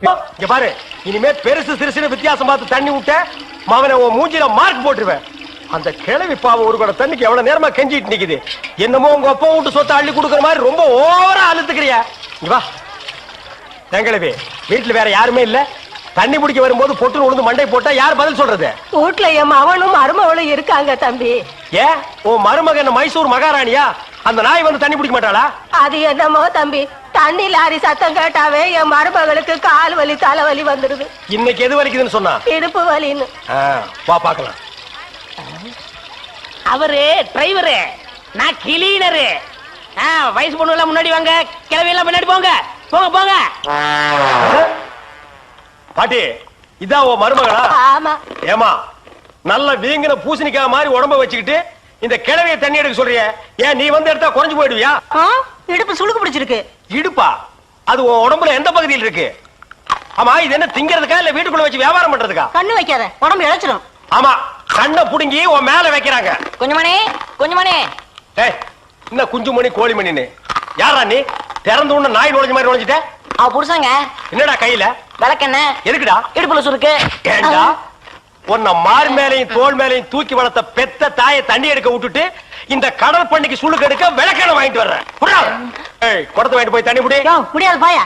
இங்க பாரு, இனிமே பெருசு சிறுசுன்னு வித்தியாசம் பார்த்து தண்ணி விட்ட மவனை உன் மூஞ்சில மார்க் போட்டுருவேன். அந்த கிழவி பாவம் ஒரு கூட தண்ணிக்கு எவ்வளவு நேரமா கெஞ்சிட்டு நிக்குது. என்னமோ உங்க அப்பா வீட்டு சொத்தை அள்ளி கொடுக்குற மாதிரி ரொம்ப ஓவரா அழுத்துக்கிறியா? வா கிழவி, வீட்டுல வேற யாருமே இல்ல. தண்ணி பிடிக்க வரும்போது பொட்டு உழுந்து மண்டை போட்டா யார் பதில் சொல்றது? வீட்டுல என் மவனும் மருமவளும் இருக்காங்க தம்பி. ஏன் உன் மருமக என்ன மைசூர் மகாராணியா? அந்த நாய் வந்து தண்ணி பிடிக்க மாட்டாளா? அது என்னமோ தம்பி, தண்ணி லாரி சத்தம் கேட்டாவே என் மருமகளுக்கு கால் வலி தலைவலி வந்துருது. இன்னைக்கு எது வலிக்குதுன்னு சொன்னா? இடுப்பு வலின்னு. வா பாக்கலாம். அவரு டிரைவரு, நான் கிளீனரு. வயசு பொண்ணு எல்லாம் முன்னாடி வாங்க, கிளவி எல்லாம் முன்னாடி போங்க. போங்க போங்க. பாட்டி, இதான் உன் மருமகளா? ஆமா. ஏமா, நல்ல வீங்கின பூசணிக்காய் மாதிரி உடம்ப வச்சுக்கிட்டு இந்த கிழவிய தண்ணி எடுக்க சொல்றிய? ஏன் நீ வந்து எடுத்தா குறைஞ்சு போயிடுவியா? இடுப்பு சுளுக்கு பிடிச்சிருக்கு. இடுப்பா? அது உன் உடம்புல எந்த பகுதியில் இருக்கு? ஆமா, இது என்ன திங்கிறதுக்கா இல்ல வீட்டுக்குள்ள வச்சு வியாபாரம் பண்றதுக்கா? கண்ணு வைக்காத, உடம்பு இழைச்சிடும். ஆமா, கண்ணை புடுங்கி உன் மேல வைக்கிறாங்க. கொஞ்சமணி கொஞ்சமணி. ஏய், என்ன குஞ்சுமணி கோழிமணின்னு? யாரா நீ? திறந்து உள்ள நாய் நுழைஞ்ச மாதிரி நுழைஞ்சிட்ட? அவ புருஷங்க. என்னடா கையில? விளக்கெண்ண. எதுக்குடா? இடுப்புல சுருக்கு. ஏண்டா உன்னை மார் மேலையும் தோல் மேலையும் தூக்கி வளர்த்த பெத்த தாயை தண்ணி எடுக்க விட்டுட்டு இந்த கடல் பண்ணிக்கு சுளுக்கு எடுக்க விளக்கெண்ண வாங்கிட்டு வர்றேன். குடத்தை வாங்கிட்டு போய் தண்ணி புடி. முடியாது பாயா.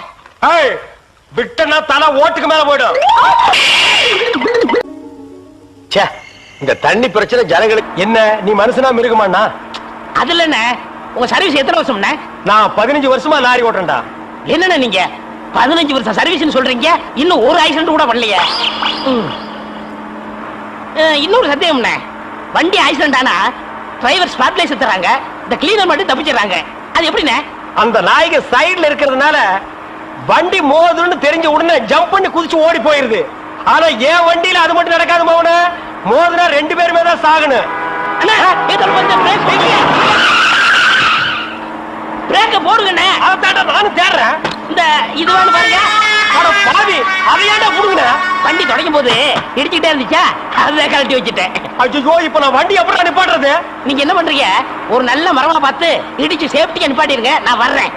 விட்டனா தலை ஓட்டுக்கு மேல போயிடும். இந்த தண்ணி பிரச்சனை ஜனங்களுக்கு என்ன? நீ மனுஷனா மிருகமாண்ணா? அதுல என்ன, உங்க சர்வீஸ் எத்தனை வருஷம்? நான் 15 வருஷமா லாரி ஓட்டுறேன்டா. என்னன்னா நீங்க 15 வருஷம் சர்வீஸ் சொல்றீங்க, இன்னும் ஒரு ஆக்சிடென்ட் கூட பண்ணலையே. இன்னொரு சத்தியம், வண்டி ஆக்சிடென்ட் ஆனா டிரைவர் ஸ்பாட்ல செத்துறாங்க, இந்த கிளீனர் மட்டும் தப்பிச்சிடறாங்க. அது எப்படின்னா? அந்த நாய்க்கு சைடுல இருக்கிறதுனால வண்டி மோதுன்னு தெரிஞ்ச உடனே ஜம்ப் பண்ணி குதிச்சு ஓடி போயிருது. ஆனா என் வண்டியில அது மட்டும் நடக்காது மோன. மோதுனா 2 பேருமே தான் சாகணும். பிரேக்க போடுங்க. அதான் நானும் தேடுறேன். இந்த இது வந்து பாருங்க. பாவி, அதையாண்டா புடுங்க. வண்டி தொடங்கும் போது இடிச்சுட்டே இருந்துச்சா, அதுதான் கழட்டி வச்சுட்டேன். ஐயோ, இப்ப நான் வண்டி எப்படி நிப்பாட்டுறது? நீங்க என்ன பண்றீங்க, ஒரு நல்ல மரமா பார்த்து இடிச்சு சேஃப்டியா நிப்பாட்டிருங்க, நான் வர்றேன்.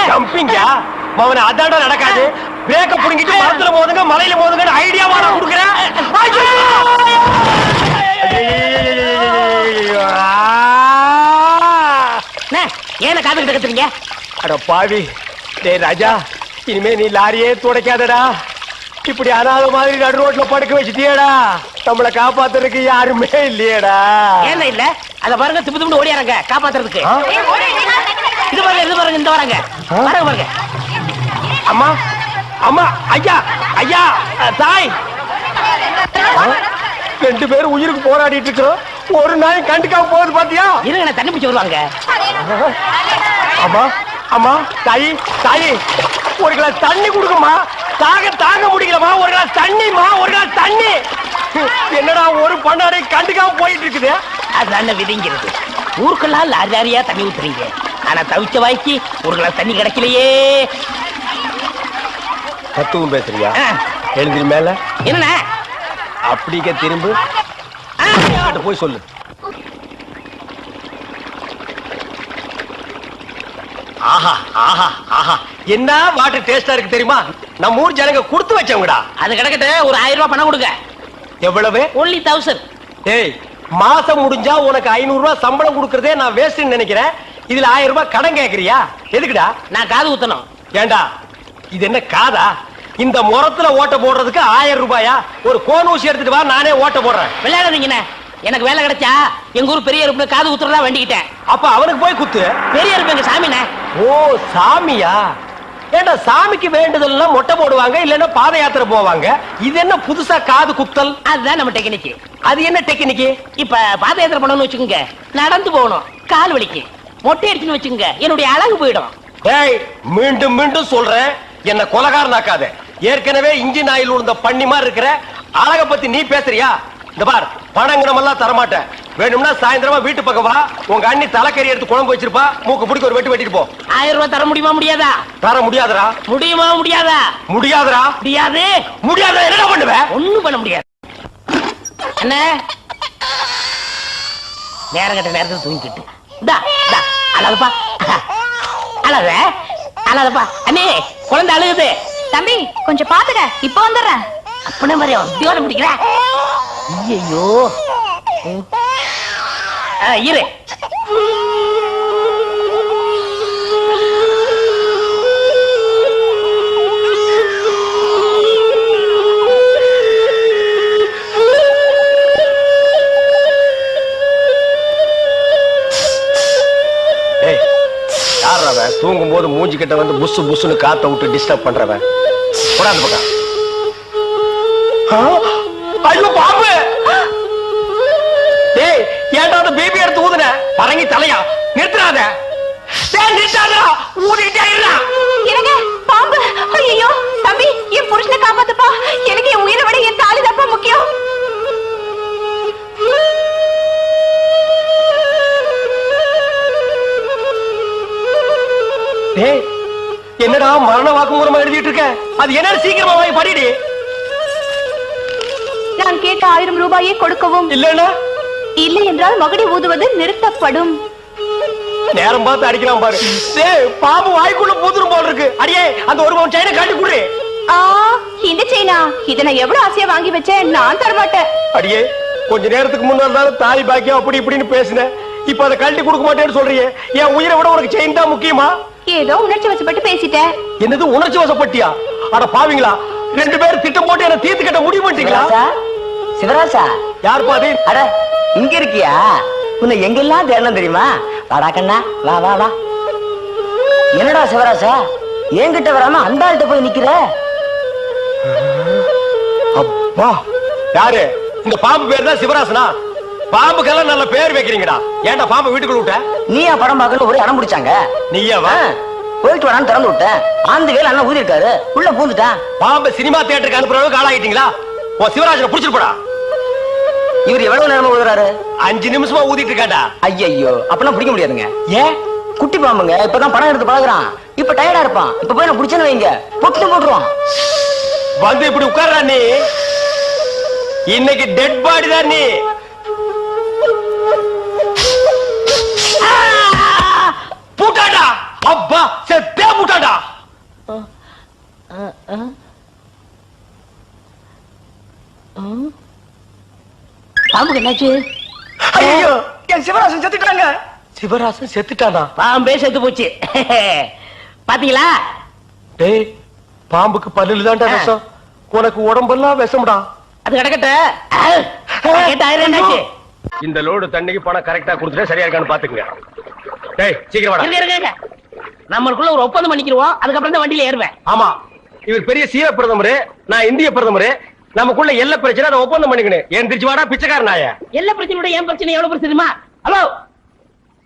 ஜம்பிங்கா மவனே, அதாண்டா நடக்காது. பிரேக்க புடுங்கிட்டு மரத்துல மோதுங்க, மலையில மோதுங்க ஐடியாவா நான் கொடுக்குறேன். ஏன காதுகிட்ட கத்துறீங்க? அட பாவி, டேய் ராஜா, இனிமே நீ லாரியே துடைக்காதடா. இப்படி அனாத மாதிரி நடு ரோட்ல படுக்க வச்சுட்டியேடா. நம்மளை காப்பாத்துறதுக்கு யாருமே இல்லையேடா. ஏன் இல்ல? அத பாருங்க, திப்பு திப்பு ஓடியாரங்க காப்பாத்துறதுக்கு. இது பாருங்க, இது பாருங்க, இந்த வராங்க பாருங்க பாருங்க. அம்மா அம்மா, ஐயா ஐயா, தாய், 2 பேரும் உயிருக்கு போராடிட்டு இருக்கிறோம். ஒரு நாய் கண்டுக்காம போகுது பாத்தியா? இருங்க, தண்ணி பிடிச்சு வருவாங்க. அம்மா அம்மா, தாயி தாயி, ஒரு கிளாஸ் தண்ணி கொடுக்குமா. தாங்க முடியலமா. ஒரு கிளாஸ் தண்ணிமா, ஒரு கிளாஸ் தண்ணி. என்னடா ஒரு பண்ணாடை கண்டுக்காம போயிட்டு இருக்குது? அதுதான் விதிங்கிறது. ஊருக்கெல்லாம் லாரி லாரியா தண்ணி ஊத்துறீங்க, ஆனா தவிச்ச வாய்க்கு ஒரு கிளாஸ் தண்ணி கிடைக்கலையே. தத்துவம் பேசுறியா? எழுந்திரி மேல. என்ன அப்படிக்க திரும்ப போய் சொல்லு. ஆஹா ஆஹா ஆஹா, என்ன வாட்டர் டேஸ்டா இருக்கு தெரியுமா? நம்ம ஊர் ஜனங்க கொடுத்து வச்சவங்கடா. அது கிடக்கட்டு, ஒரு 1000 ரூபாய் பணம் கொடுங்க. எவ்வளவு? only 1000. ஏய், மாசம் முடிஞ்சா உனக்கு 500 ரூபாய் சம்பளம் கொடுக்கறதே நான் வேஸ்ட்னு நினைக்கிறேன். இதுல 1000 ரூபாய் கடன் கேக்குறியா? எதுக்குடா? நான் காது ஊத்தணும். ஏண்டா, இது என்ன காதா? இந்த முறத்துல ஓட்ட போடுறதுக்கு 1000 ரூபாயா? ஒரு கோன் ஊசி எடுத்துட்டு வா, நானே ஓட்ட போடுறேன். விளையாடாதீங்கண்ணே, எனக்கு வேலை கிடைச்சா எங்க ஊர் பெரிய இருப்பு காது ஊத்துறதா வேண்டிக்கிட்டேன். அப்ப அவனுக்கு போய் குத்து. பெரிய இருப்பு எங்க சாமிண்ணே. ஓ, சாமியா? ஏண்டா, சாமிக்கு வேண்டுதல் மொட்டை போடுவாங்க, இல்லன்னா பாத யாத்திரை போவாங்க. இது என்ன புதுசா காது குத்தல்? அதுதான் நம்ம டெக்னிக். அது என்ன டெக்னிக்? இப்ப பாத யாத்திரை பண்ணணும்னு வச்சுக்கோங்க, நடந்து போகணும், கால் வலிக்கு. மொட்டை அடிச்சுன்னு வச்சுக்கோங்க, என்னுடைய அழகு போயிடும். ஏய், மீண்டும் மீண்டும் சொல்றேன், என்ன கொலகாரனாக்காத. ஏற்கனவே இன்ஜின் ஆயில் உள்ள பண்ணி மாதிரி இருக்கிற அழக பத்தி நீ பேசுறியா? இந்த பார், பணங்கனமெல்லாம் தரமாட்டேன். வேணும்னா சாயந்தரமா வீட்டு பக்கம் வா, உங்க அண்ணி தலைக்கறி எடுத்து குழம்பு வச்சிருப்பா, மூக்கு பிடிக்க ஒரு வெட்டு வெட்டிட்டு போ. 1000 ரூபாய் தர முடியுமா முடியாதா? தர முடியாதுடா. முடியுமா முடியாதா? முடியாதுடா. முடியாது. முடியாத என்ன பண்ணுவேன்? ஒண்ணும் பண்ண முடியாது. என்ன நேரம் கட்ட நேரத்தில் தூங்கிக்கிட்டு அழகப்பா, அழகப்பா அண்ணே, குழந்தை அழுகுது. தம்பி கொஞ்சம் பாத்துக்க, இப்ப வந்துடுறேன். அப்பன மாதிரி உத்தியோகம் முடிக்கிற. ஐயோ இரு. தூங்கும் போது மூஞ்சி கிட்ட வந்து புசு புசுன்னு காத்த விட்டு டிஸ்டர்ப் பண்றவன். போடாது பக்கம். ஐயோ பாம்பு! டேய் ஏன்டா அந்த பேபி எடுத்து ஊதுன? பரங்கி தலையா, நிறுத்துறாத. டேய் நிறுத்தாதடா, ஊதிட்டே இருடா. என்னங்க பாம்பு? ஐயோ தம்பி, என் புருஷனை காப்பாத்துப்பா. எனக்கு என் உயிரை விட என் தாலி தான் முக்கியம். டேய் என்னடா மரண வாக்குமூலமா எழுதிட்டு இருக்க? அது என்ன சீக்கிரமா வாங்கி படிடி. நான் கேட்ட 1000 ரூபாயை கொடுக்கவும். இல்லன்னா இல்லை என்றால் மகுடி ஊதுவது நிறுத்தப்படும். நேரம் பார்த்து அடிக்கலாம் பாரு. டேய் பாம்பு வாய்க்குள்ள பூதுரும் போல இருக்கு. அடியே அந்த ஒரு பவுன் செயினை காட்டி குடு. இந்த செயினா? இத நான் எவ்வளவு ஆசையா வாங்கி வச்சேன், நான் தர மாட்டேன். அடியே கொஞ்ச நேரத்துக்கு முன்னாடி தான் தாலி பாக்கியம் அப்படி இப்படின்னு பேசினேன். இப்ப அதை கழட்டி கொடுக்க மாட்டேன்னு சொல்றியே. என் உயிரை விட உனக்கு செயின் தான் முக்கியமா? ஏதோ உணர்ச்சி வசப்பட்டு பேசிட்டேன். என்னது உணர்ச்சி வசப்பட்டியா? அட பாவீங்களா, 2 பேரும் திட்டம் போட்டு என்ன தீர்த்து கட்ட முடிவு பண்ணிட்டீங்களா? சிவராசா, யார் பாதி? அட இங்க இருக்கியா? உன்னை எங்கெல்லாம் தேடணும் தெரியுமா? வாடா கண்ணா, வா வா வா. என்னடா சிவராசா, என்கிட்ட வராம அந்த ஆள்கிட்ட போய் நிக்கிற? அப்பா யாரு? இந்த பாம்பு பேர் தான் சிவராசனா? பாம்புக்கெல்லாம் நல்ல பேர் வைக்கிறீங்கடா. ஏன்டா பாம்பு வீட்டுக்குள்ள விட்ட? நீயா படம் பார்க்கணும் ஒரு இடம் முடிச்சாங்க. நீயாவா? போயிட்டு வரான்னு திறந்து விட்டேன். ஆந்து வேலை அண்ணன் ஊதி இருக்காரு, உள்ள பூந்துட்டான். பாம்பு சினிமா தியேட்டருக்கு அனுப்புற அளவுக்கு ஆளாகிட்டீங்களா? ஓ சிவராஜனை புடிச்சிட்டு போடா. இவர் எவ்வளவு நேரமா ஊதுறாரு? 5 நிமிஷமா ஊதிட்டு இருக்காண்டா. ஐயோ அப்பெல்லாம் பிடிக்க முடியாதுங்க. ஏன்? குட்டி பாம்புங்க, இப்பதான் படம் எடுத்து பழகுறான். இப்ப டயர்டா இருப்பான். இப்ப போய் நான் பிடிச்சேன்னு வைங்க, பொட்டு போட்டுருவான். வந்து இப்படி உட்கார்றா நீ. இன்னைக்கு டெட் பாடி தான் நீ. பூட்டாடா, அப்பா செத்தே பூட்டாடா. பாம்புக்கு என்னாச்சு? ஐயோ என் சிவராசன் செத்துட்டாங்க. சிவராசன் செத்துட்டானா? பாம்பே செத்து போச்சு. பாத்தீங்களா? டேய் பாம்புக்கு பல்லுல தான்டா விஷம், உனக்கு உடம்பெல்லாம் விஷம்டா. அது கிடக்கட்ட. என்னாச்சு? இந்த லோடு தண்ணிக்கு பணம் கரெக்டா கொடுத்துட்டே சரியா இருக்கான்னு பாத்துக்கங்க. டேய் சீக்கிரம் வாடா. நம்மளுக்குள்ள ஒரு ஒப்பந்தம் பண்ணிக்கிறோம், அதுக்கப்புறம் தான் வண்டியில ஏறுவேன். ஆமா, இவர் பெரிய சீவ பிரதமர், நான் இந்திய பிரதமர். நமக்குள்ள எல்லை பிரச்சனை, அதை ஒப்பந்தம் பண்ணிக்கணும். ஏன் திருச்சி வாடா பிச்சைக்கார நாய. எல்லா பிரச்சனையோட ஏன் பிரச்சனை எவ்வளவு பிரச்சனை தெரியுமா? ஹலோ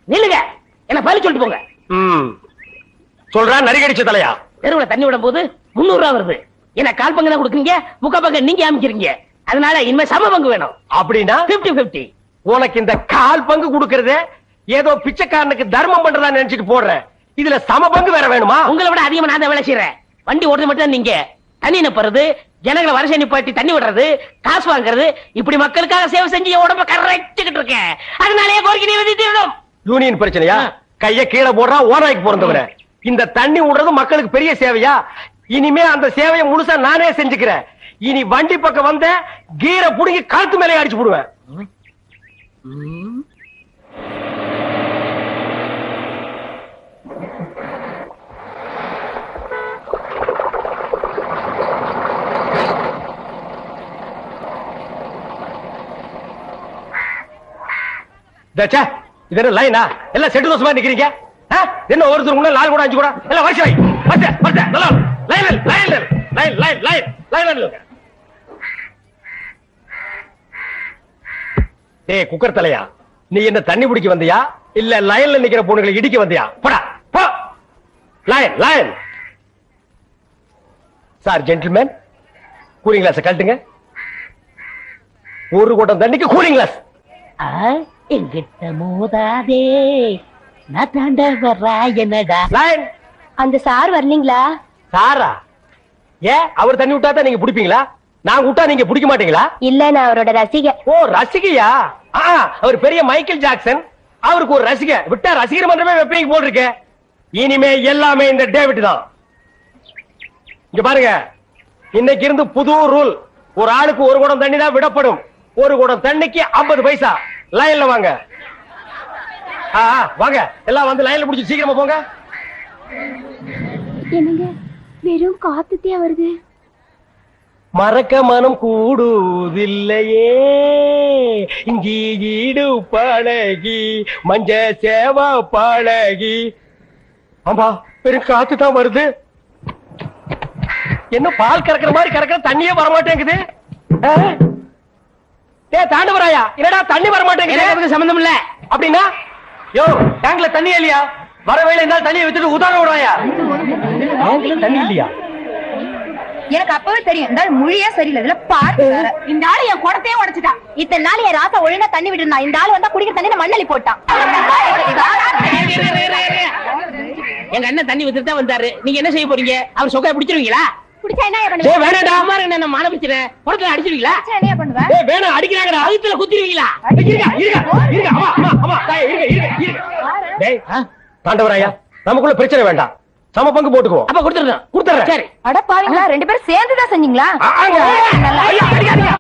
நில்லுங்க, என்ன பதில் சொல்லிட்டு போங்க. சொல்றா நரிகடிச்ச தலையா. தெருவுல தண்ணி விடும் போது 300 ரூபாய் வருது. என்ன கால் பங்கு தான் கொடுக்குறீங்க, முக்கா பங்கு நீங்க அமைக்கிறீங்க. அதனால இனிமே சம பங்கு வேணும். அப்படின்னா 50-50. உனக்கு இந்த கால் பங்கு கொடுக்கறது ஏதோ பிச்சைக்காரனுக்கு தர்மம் பண்றதா நினைச்சிட்டு போடுறேன். இதுல சம பங்கு வேற வேணுமா? உங்களை விட அதிகமா நான் தான் வேலை செய்யறேன். வண்டி ஓடுறது மட்டும் நீங்க தண்ணி நிப்பறது, ஜனங்களை வரிசை நிப்பாட்டி தண்ணி விடுறது, காசு வாங்குறது, இப்படி மக்களுக்காக சேவை செஞ்சு என் உடம்ப கரைச்சுக்கிட்டு இருக்கேன். அதனாலேயே கோரிக்கை நிறைவேற்றணும். யூனியன் பிரச்சனையா? கைய கீழே போடுறா, ஓனாய்க்கு பிறந்தவர. இந்த தண்ணி விடுறது மக்களுக்கு பெரிய சேவையா? இனிமே அந்த சேவையை முழுசா நானே செஞ்சுக்கிறேன். இனி வண்டி பக்கம் வந்த கீரை புடுங்கி கழுத்து மேலே அடிச்சு போடுவேன். இது என்ன லைனா? எல்லாம் செட்டு தோசமா நிக்கிறீங்க. என்ன ஒருத்தர் கூட 4 கூட 5 கூட எல்லாம் வரிசை குக்கர் தலையா, நீ என்ன தண்ணி பிடிக்க வந்தியா இல்ல லைன்ல நிக்கிற பொண்ணுகளை இடிக்க வந்தியா? போடா போ. Line line. Sir gentleman, cooling glass கழட்டுங்க. ஒரு கூட்டம் தண்ணிக்கு கூலிங் கிளாஸ். எங்கிட்ட மோதாதே, நான் தாண்ட வர்றா என்னடா. லைன். அந்த சார் வரலீங்களா? சாரா? ஏன் அவர் தண்ணி விட்டா தான் நீங்க பிடிப்பீங்களா? நான் விட்டா நீங்க பிடிக்க மாட்டீங்களா? இல்ல, நான் அவரோட ரசிகை. ஓ ரசிகையா? அவர் பெரிய மைக்கேல் ஜாக்சன், அவருக்கு ஒரு ரசிகை விட்டா ரசிகர் மன்றமே வெப்பீங்க போல் இருக்கு. இனிமே எல்லாமே இந்த டேவிட் தான். இங்க பாருங்க, இன்னைக்கு இருந்து புது ரூல். ஒரு ஆளுக்கு ஒரு குடம் தண்ணி தான் விடப்படும். ஒரு குடம் தண்ணிக்கு 50 பைசா. லைன்ல வாங்க. வாங்க எல்லாம் வந்து லைன்ல புடிச்சு சீக்கிரமா போங்க. என்னங்க வெறும் காத்துட்டே வருது. மறக்க மனம் கூடுதில்லையே, இஞ்சி ஈடு பழகி மஞ்ச சேவா பழகி. ஆமா, பெரும் காத்து தான் வருது. என்ன பால் கறக்கிற மாதிரி கறக்கிற, தண்ணியே வரமாட்டேங்குது. தாண்டவராயா, என்னடா தண்ணி வரமாட்டேங்குது? சம்பந்தம் இல்ல அப்படின்னா யோ, டேங்க்ல தண்ணி இல்லையா? வர வேலை இருந்தாலும் தண்ணியை வச்சுட்டு உதாரண விடுவாயா? டேங்க்ல தண்ணி இல்லையா? எனக்கு அப்பவே தெரியும் இந்த ஆள் மொழியே சரியில்லை. இதுல பாட்டு வேற. இந்த ஆளு என் குடத்தையே உடைச்சிட்டான். இத்தனை நாள் என் ராசா ஒழுங்கா தண்ணி விட்டுருந்தான். இந்த ஆளு வந்தா குடிக்கிற தண்ணி மண்ணலி போட்டான். எங்க அண்ணன் தண்ணி வித்துட்டு தான் வந்தாரு. நீங்க என்ன செய்ய போறீங்க? அவர் சொக்கைய பிடிச்சிருவீங்களா? குடிச்சா என்ன பண்ணுவ? வேணாடா, என்ன மான பிடிச்சிரு புறத்துல அடிச்சிருவீங்களா? என்ன பண்ணுவ? வேணாம், அடிக்கிறாங்கடா. அழுத்துல குத்திருவீங்களா? தாண்டவராயா, நமக்குள்ள பிரச்சனை வேண்டாம். சம பங்கு போட்டுக்குவோம். அப்ப கொடுத்துறேன். கொடுத்துறேன். சரி. அட பாவீங்களா, ரெண்டு பேரும் சேர்ந்துதான் செஞ்சீங்களா? ஐயா, அடிக்காதீங்க.